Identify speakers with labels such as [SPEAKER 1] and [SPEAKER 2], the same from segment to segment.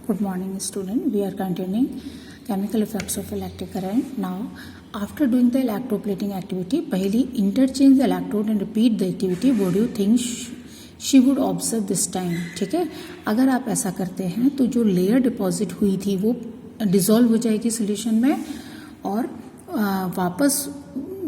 [SPEAKER 1] Good morning, student. We are continuing chemical effects of electric current. Now, after doing the electroplating activity, पहली interchange the electrode and repeat the activity. What do you think she would observe this time? ठीक है, अगर आप ऐसा करते हैं तो जो लेयर डिपॉजिट हुई थी वो डिसॉल्व हो जाएगी सोल्यूशन में और वापस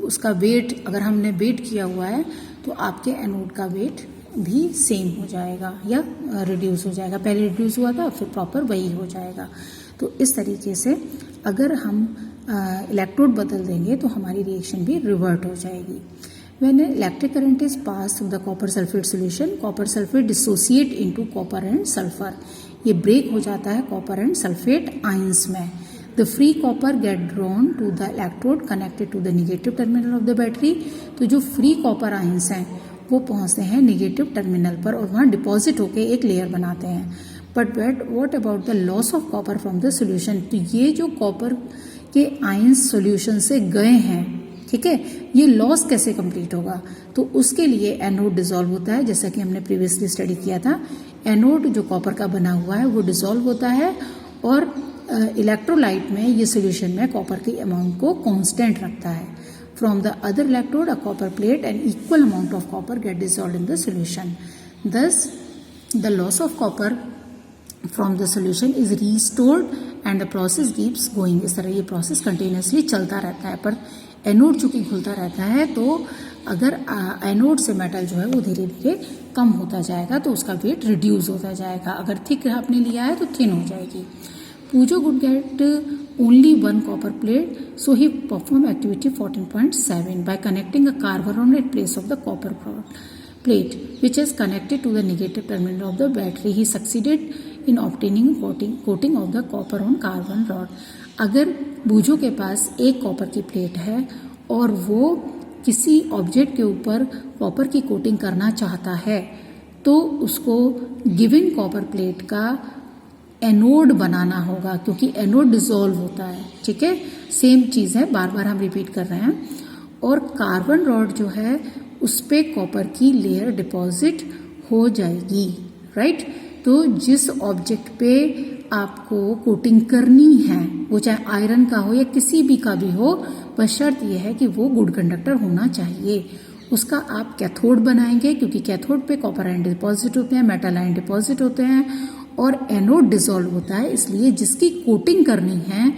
[SPEAKER 1] उसका वेट, अगर हमने वेट किया हुआ है तो आपके एनोड का वेट भी सेम हो जाएगा या रिड्यूस हो जाएगा. पहले रिड्यूस हुआ था फिर प्रॉपर वही हो जाएगा. तो इस तरीके से अगर हम इलेक्ट्रोड बदल देंगे तो हमारी रिएक्शन भी रिवर्ट हो जाएगी. When electric current is passed through the copper sulfate solution, copper sulfate dissociate into copper and sulfur. ये ब्रेक हो जाता है कॉपर एंड सल्फेट आयंस में. The free copper get drawn to the electrode connected to the negative terminal of the battery. तो जो free copper ions हैं वो पहुंचते हैं नेगेटिव टर्मिनल पर और वहाँ डिपॉजिट होकर एक लेयर बनाते हैं. But what about the loss of copper from the solution. तो ये जो कॉपर के आयंस सोल्यूशन से गए हैं, ठीक है, ये लॉस कैसे कंप्लीट होगा. तो उसके लिए एनोड डिसॉल्व होता है, जैसा कि हमने प्रीवियसली स्टडी किया था. एनोड जो कॉपर का बना हुआ है वो डिसॉल्व होता है और इलेक्ट्रोलाइट में ये सोल्यूशन में कॉपर की अमाउंट को कांस्टेंट रखता है. From the other electrode, a copper plate and equal amount of copper get dissolved in the solution. Thus, the loss of copper from the solution is restored and the process keeps going. इस तरह ये process continuously चलता रहता है. पर anode चूंकि खुलता रहता है तो अगर एनोड से मेटल जो है वो धीरे धीरे कम होता जाएगा तो उसका वेट रिड्यूस होता जाएगा. अगर थिक आपने लिया है तो थिन हो जाएगी. Pujo would get only one copper plate, so he performed activity 14.7 by connecting a carbon in place of the copper plate, which is connected to the negative terminal of the battery. He succeeded in obtaining coating of the copper on carbon rod. अगर बूजो के पास एक copper की plate है और वो किसी object के ऊपर कॉपर की कोटिंग करना चाहता है तो उसको गिवन कॉपर प्लेट का एनोड बनाना होगा, क्योंकि एनोड डिसॉल्व होता है. ठीक है, सेम चीज़ है, बार बार हम रिपीट कर रहे हैं. और कार्बन रॉड जो है उस पे कॉपर की लेयर डिपॉजिट हो जाएगी. राइट. तो जिस ऑब्जेक्ट पे आपको कोटिंग करनी है वो चाहे आयरन का हो या किसी भी का भी हो, बस शर्त यह है कि वो गुड कंडक्टर होना चाहिए. उसका आप कैथोड बनाएंगे, क्योंकि कैथोड पे कॉपर आयन डिपॉजिट होते हैं, मेटल आयन डिपॉजिट होते हैं और एनोड डिसॉल्व होता है. इसलिए जिसकी कोटिंग करनी है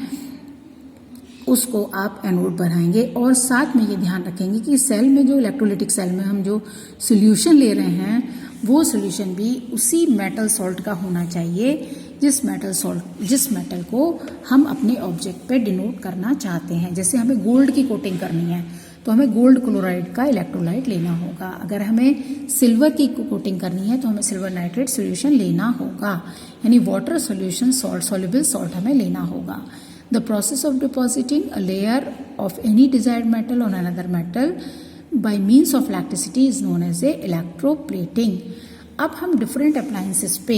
[SPEAKER 1] उसको आप एनोड बनाएंगे. और साथ में ये ध्यान रखेंगे कि सेल में जो इलेक्ट्रोलाइटिक सेल में हम जो सोल्यूशन ले रहे हैं वो सोल्यूशन भी उसी मेटल सॉल्ट का होना चाहिए जिस मेटल को हम अपने ऑब्जेक्ट पे डिनोट करना चाहते हैं. जैसे हमें गोल्ड की कोटिंग करनी है तो हमें गोल्ड क्लोराइड का इलेक्ट्रोलाइट लेना होगा. अगर हमें सिल्वर की कोटिंग करनी है तो हमें सिल्वर नाइट्रेट सोल्यूशन लेना होगा, यानी वाटर सोल्यूशन सॉल्युबल सॉल्ट हमें लेना होगा. The process of depositing a layer of any desired metal on another metal by means of electricity is known as a electroplating. अब हम डिफरेंट अप्लायंसेस पे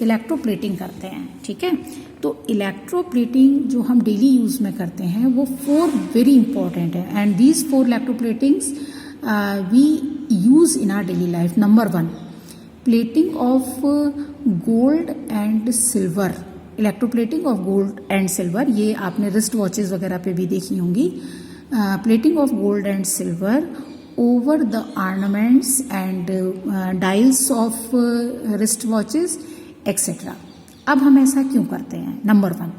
[SPEAKER 1] electroplating करते हैं. ठीक है, तो इलेक्ट्रोप्लेटिंग जो हम डेली यूज में करते हैं वो 4 वेरी इंपॉर्टेंट है and these 4 electroplatings we use in our daily life. Number 1, plating of gold and silver. Electroplating of gold and silver, ये आपने रिस्ट वॉचेस वगैरह पे भी देखी होंगी. Plating of gold and silver over the ornaments and dials of wrist watches etc. अब हम ऐसा क्यों करते हैं. नंबर 1,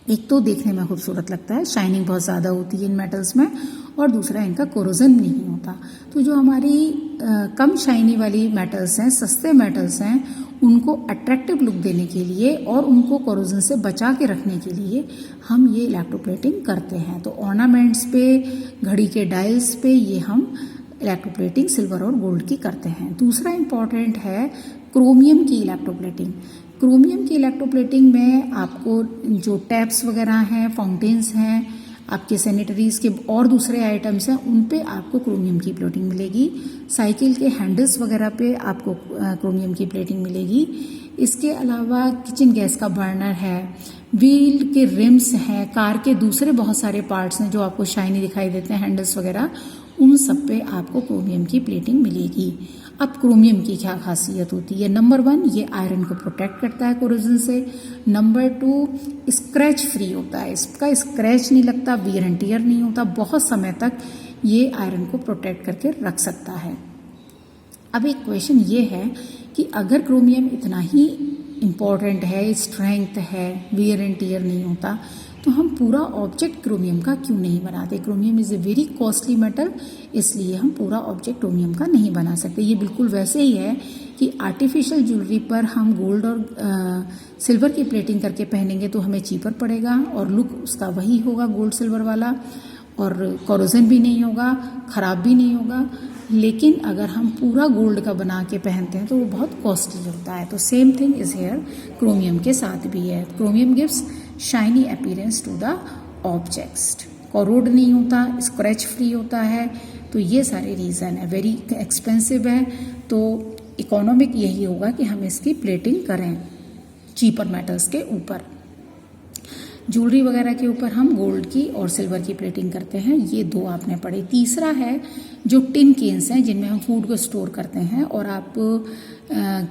[SPEAKER 1] एक तो देखने में खूबसूरत लगता है, शाइनिंग बहुत ज़्यादा होती है इन मेटल्स में, और दूसरा इनका कोरोजन नहीं होता. तो जो हमारी कम शाइनी वाली मेटल्स हैं, सस्ते मेटल्स हैं, उनको अट्रैक्टिव लुक देने के लिए और उनको कोरोजन से बचा के रखने के लिए हम ये इलेक्ट्रोप्लेटिंग करते हैं. तो ऑर्नामेंट्स पे, घड़ी के डायल्स पे ये हम इलेक्ट्रोप्लेटिंग सिल्वर और गोल्ड की करते हैं. दूसरा इंपॉर्टेंट है क्रोमियम की इलेक्ट्रोप्लेटिंग. क्रोमियम की इलेक्ट्रोप्लेटिंग में आपको जो टैप्स वगैरह हैं, फाउंटेन्स हैं, आपके सैनिटरीज के और दूसरे आइटम्स हैं, उन पे आपको क्रोमियम की प्लेटिंग मिलेगी. साइकिल के हैंडल्स वगैरह पे आपको क्रोमियम की प्लेटिंग मिलेगी. इसके अलावा किचन गैस का बर्नर है, व्हील के रिम्स हैं, कार के दूसरे बहुत सारे पार्ट्स हैं जो आपको शाइनी दिखाई देते हैं, हैंडल्स वगैरह, उन सब पे आपको क्रोमियम की प्लेटिंग मिलेगी. अब क्रोमियम की क्या खासियत होती है? नंबर 1, ये आयरन को प्रोटेक्ट करता है कोरोजन से। नंबर 2, स्क्रैच फ्री होता है, इसका स्क्रैच नहीं लगता, वियर एंड टियर नहीं होता, बहुत समय तक ये आयरन को प्रोटेक्ट करके रख सकता है। अब एक क्वेश्चन ये है कि अगर क्रोमियम इतना ही इम्पॉर्टेंट है, स्ट्रेंथ है, वियर एंड टियर नहीं होता, तो हम पूरा ऑब्जेक्ट क्रोमियम का क्यों नहीं बनाते? Chromium is a very costly metal, इसलिए हम पूरा ऑब्जेक्ट क्रोमियम का नहीं बना सकते। ये बिल्कुल वैसे ही है कि आर्टिफिशियल ज्वेलरी पर हम गोल्ड और सिल्वर की प्लेटिंग करके पहनेंगे तो हमें चीपर पड़ेगा और लुक उसका वही होगा गोल्ड सिल्वर वाला, और कोरोजन भी नहीं होगा, ख़राब भी नहीं होगा। लेकिन अगर हम पूरा गोल्ड का बना के पहनते हैं तो वो बहुत कॉस्टली होता है। तो same thing is here, chromium के साथ भी है। Chromium gives shiny appearance to the objects, corrode नहीं होता, स्क्रैच फ्री होता है। तो ये सारे रीज़न है। वेरी एक्सपेंसिव है, तो इकोनॉमिक यही होगा कि हम इसकी प्लेटिंग करें चीपर मेटल्स के ऊपर। ज्वेलरी वगैरह के ऊपर हम गोल्ड की और सिल्वर की प्लेटिंग करते हैं। ये 2 आपने पढ़े। तीसरा है जो टिन केन्स हैं जिनमें हम फूड को स्टोर करते हैं और आप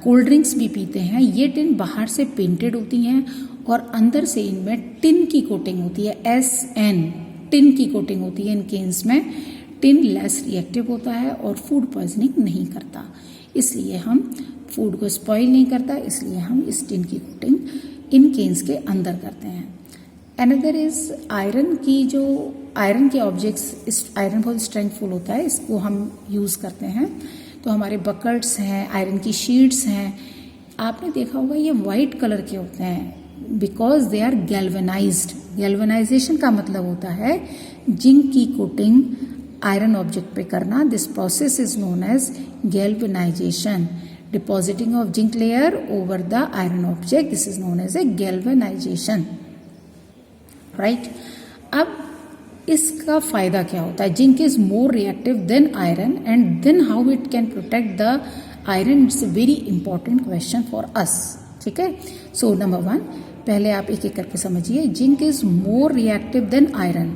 [SPEAKER 1] कोल्ड ड्रिंक्स भी पीते हैं। ये टिन बाहर से पेंटेड होती हैं और अंदर से इनमें टिन की कोटिंग होती है, SN, टिन की कोटिंग होती है इन केन्स में। टिन लेस रिएक्टिव होता है और फूड पॉइजनिंग नहीं करता, इसलिए हम फूड को स्पॉइल नहीं करता, इसलिए हम इस टिन की कोटिंग इन केन्स के अंदर करते हैं। अनदर इज आयरन की, जो आयरन के ऑब्जेक्ट्स, आयरन बहुत स्ट्रेंथफुल होता है, इसको हम यूज़ करते हैं। तो हमारे बकेट्स हैं, आयरन की शीट्स हैं, आपने देखा होगा ये वाइट कलर के होते हैं because they are galvanised. Galvanisation का मतलब होता है जिंक की कोटिंग आयरन ऑब्जेक्ट पे करना। This process is known as galvanisation. Depositing of zinc layer over the iron object, this is known as a galvanisation, right. अब इसका फायदा क्या होता है? Zinc is more reactive than iron and then how it can protect the iron, it's a very important question for us, ठीक है। So number 1, पहले आप एक एक करके समझिए। Zinc is more reactive than iron,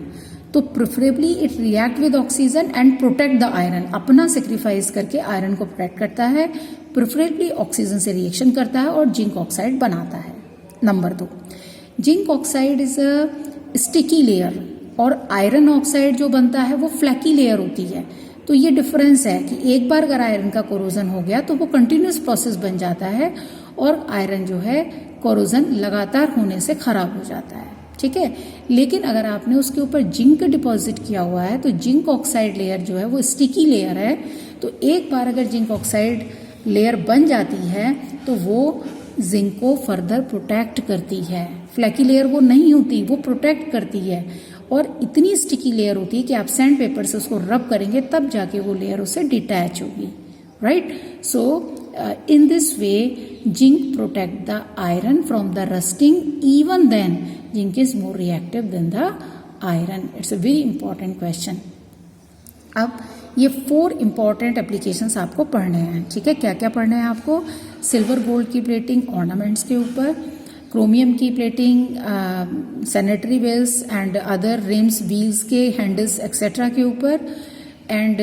[SPEAKER 1] तो preferably it react with oxygen and protect the iron. अपना सेक्रीफाइस करके आयरन को प्रोटेक्ट करता है, प्रेफरेबली ऑक्सीजन से रिएक्शन करता है और जिंक ऑक्साइड बनाता है। Number 2, zinc oxide is a sticky layer और आयरन ऑक्साइड जो बनता है वो फ्लैकी लेयर होती है। तो ये डिफरेंस है कि एक बार अगर आयरन का कोरोजन हो गया तो वो कंटिन्यूस प्रोसेस बन जाता है और आयरन जो है कोरोजन लगातार होने से खराब हो जाता है, ठीक है। लेकिन अगर आपने उसके ऊपर जिंक डिपॉजिट किया हुआ है तो जिंक ऑक्साइड लेयर जो है वो स्टिकी लेयर है। तो एक बार अगर जिंक ऑक्साइड लेयर बन जाती है तो वो जिंक को फर्दर प्रोटेक्ट करती है। फ्लैकी लेयर वो नहीं होती, वो प्रोटेक्ट करती है और इतनी स्टिकी लेयर होती है कि आप सैंड पेपर से उसको रब करेंगे तब जाके वो लेयर उससे डिटैच होगी, right. So in this way zinc protect the iron from the rusting, even then zinc is more reactive than the iron. It's a very important question. अब ये 4 इंपॉर्टेंट एप्लीकेशंस आपको पढ़ने हैं, ठीक है। क्या क्या पढ़ने हैं आपको? सिल्वर गोल्ड की प्लेटिंग ऑर्नामेंट्स के ऊपर, क्रोमियम की plating sanitary wells and other rims, wheels के हैंडल्स एक्सेट्रा के ऊपर, एंड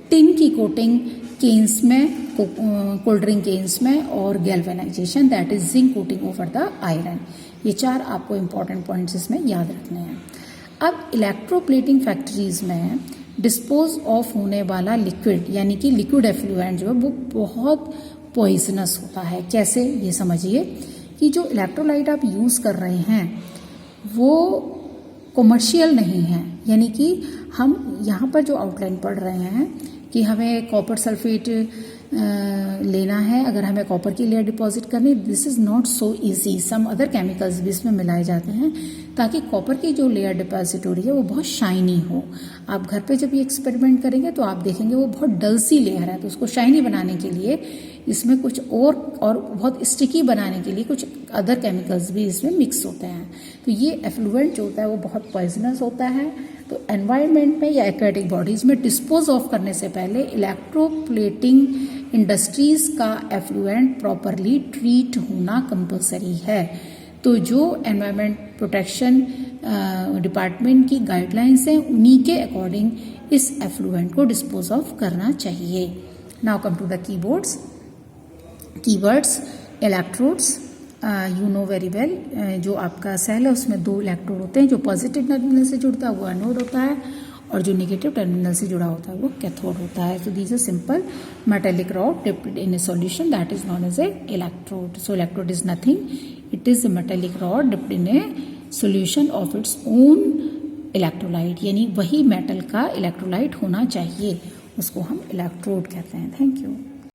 [SPEAKER 1] टिन की कोटिंग केन्स में, कोल्ड ड्रिंक केन्स में, और galvanisation that is zinc coating over the iron. ये 4 आपको इंपॉर्टेंट पॉइंट्स इसमें याद रखने हैं। अब इलेक्ट्रोप्लेटिंग फैक्ट्रीज में डिस्पोज ऑफ होने वाला लिक्विड यानी कि लिक्विड एफ्लुएंट जो है वो बहुत पॉइजनस होता है। कैसे, ये समझिए कि जो इलेक्ट्रोलाइट आप यूज़ कर रहे हैं वो कमर्शियल नहीं है। यानी कि हम यहाँ पर जो आउटलाइन पढ़ रहे हैं कि हमें कॉपर सल्फेट लेना है, अगर हमें कॉपर की लेयर डिपॉजिट करनी, this is not so easy. Some other chemicals भी इसमें मिलाए जाते हैं ताकि कॉपर की जो लेयर डिपॉजिट हो रही है वो बहुत शाइनी हो। आप घर पे जब ये एक्सपेरिमेंट करेंगे तो आप देखेंगे वो बहुत डल सी लेयर है, तो उसको शाइनी बनाने के लिए इसमें कुछ और बहुत स्टिकी बनाने के लिए कुछ अदर केमिकल्स भी इसमें मिक्स होते हैं। तो ये एफ्लुएंट जो होता है वो बहुत पॉइजनस होता है। तो एनवायरनमेंट में या एक्वेटिक बॉडीज में डिस्पोज ऑफ करने से पहले इलेक्ट्रोप्लेटिंग इंडस्ट्रीज का एफ्लुएंट प्रॉपरली ट्रीट होना कंपलसरी है। तो जो एनवायरनमेंट प्रोटेक्शन डिपार्टमेंट की गाइडलाइंस हैं उन्हीं के अकॉर्डिंग इस एफ्लुएंट को डिस्पोज ऑफ करना चाहिए। Now come to the keywords. Electrodes, you know very well, जो आपका सेल है उसमें 2 इलेक्ट्रोड होते हैं. जो पॉजिटिव टर्मिनल से जुड़ता है वो एनोड होता है और जो नेगेटिव टर्मिनल से जुड़ा होता है वो कैथोड होता है. So these are simple metallic rod dipped in a solution that is known as a electrode. So electrode is nothing, it is a metallic rod dipped in a solution of its own electrolyte. यानी वही metal का electrolyte होना चाहिए, उसको हम electrode कहते हैं. Thank you.